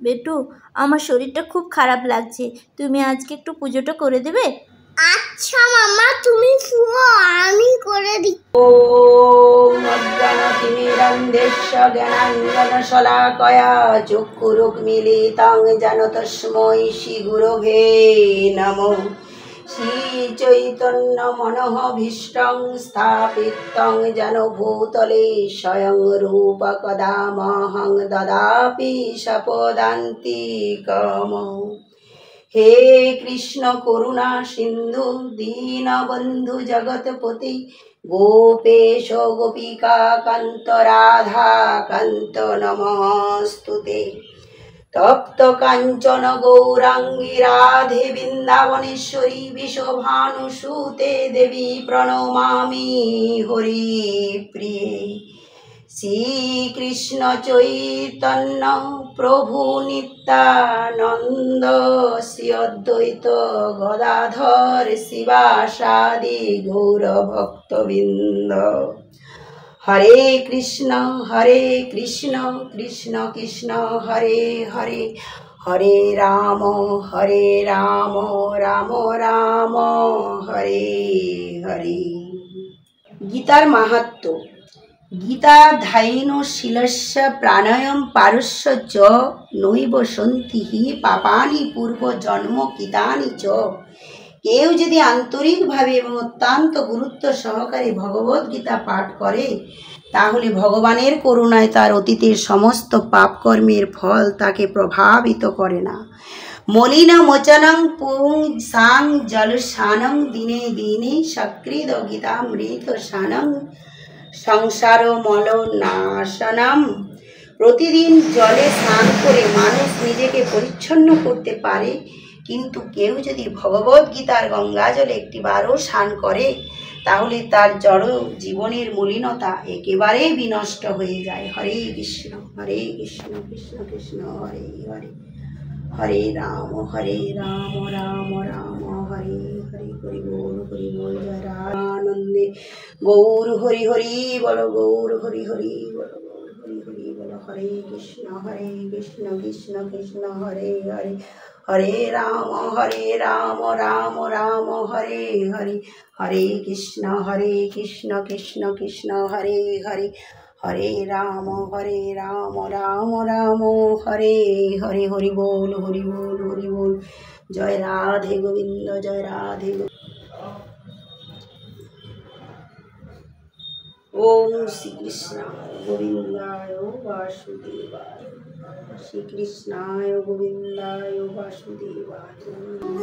বেটু, আমার শরীরটা খুব খারাপ লাগছে, তুমি আজকে একটু পুজোটা করে দেবে? আচ্ছা মামা, তুমি শুও, আমি করে দিই। ওম অজ্ঞানতিমিরান্ধস্য জ্ঞানাঞ্জনশলাকয়া চক্ষুরুন্মিলিतं যেন তস্मै শ্রীগুরবে নমঃ। শ্রীচৈতন্যমনোভীষ্টং স্থাপিतं যেন ভূতলে স্বয়ং রূপকদা মহং দদাপি সপদান্তিকম। হে কৃষ্ণ করুণা সিন্ধু দীনবন্ধু জগৎপতি গোপেশ গোপিকা কান্ত রাধা কান্ত নমস্তুতে। তপ্ত কাঞ্চন গৌরাঙ্গী রাধে বৃন্দাবনেশ্বরী বিশ্বভানুসুতে দেবী প্রণমামি হরিপ্রিয়ে। শ্রীকৃষ্ণ চৈতন্য প্রভু নিত্যানন্দ শ্রী অদ্বৈত গদাধর শিবাসাদি গৌরভক্তবৃন্দ। হরে কৃষ্ণ কৃষ্ণ কৃষ্ণ হরে হরে, হরে রাম রাম রাম হরে হরে। গীতার মাহাত্ম্য। গীতাধ্যায়েন শীলস্য প্রাণায়াম পারস্য চ নৈব সন্তি হি পাপানি পূর্বজন্ম কৃতানি চ। কেউ যদি আন্তরিকভাবে এবং অত্যন্ত গুরুত্ব সহকারে ভগবদ্গীতা পাঠ করে তাহলে ভগবানের করুণায় তার অতীতের সমস্ত পাপকর্মের ফল তাকে প্রভাবিত করে না। মলিন মোচনং পুং সাং জলসানং দিনে দিনে সক্রিয় গীতামৃত সানং সংসার মল নাশনম। প্রতিদিন জলে স্নান করে মানুষ নিজেকে পরিচ্ছন্ন করতে পারে, কিন্তু কেউ যদি ভগবদ্গীতার গঙ্গা জলে একটিবারও স্নান করে তাহলে তার জড় জীবনের মলিনতা একেবারেই বিনষ্ট হয়ে যায়। হরে কৃষ্ণ কৃষ্ণ কৃষ্ণ হরে হরে, হরে রাম রাম রাম হরে হরে। হরি বল জয় রাধানন্দে গৌর হরি হরি বল, গৌর হরি হরি বল, গৌর হরি হরি বল। হরে কৃষ্ণ কৃষ্ণ কৃষ্ণ হরে হরে, হরে রাম রাম রাম হরে হরে, হরে কৃষ্ণ কৃষ্ণ কৃষ্ণ হরে হরে, হরে রাম রাম রাম হরে হরে। হরি বল হরি বল। জয় রাধে গোবিন্দ, জয় রাধে গোবিন্দ। ওম শ্রীকৃষ্ণায় গোবিন্দায় বাসুদেবায়, শ্রীকৃষ্ণায় গোবিন্দায় বাসুদেবায়।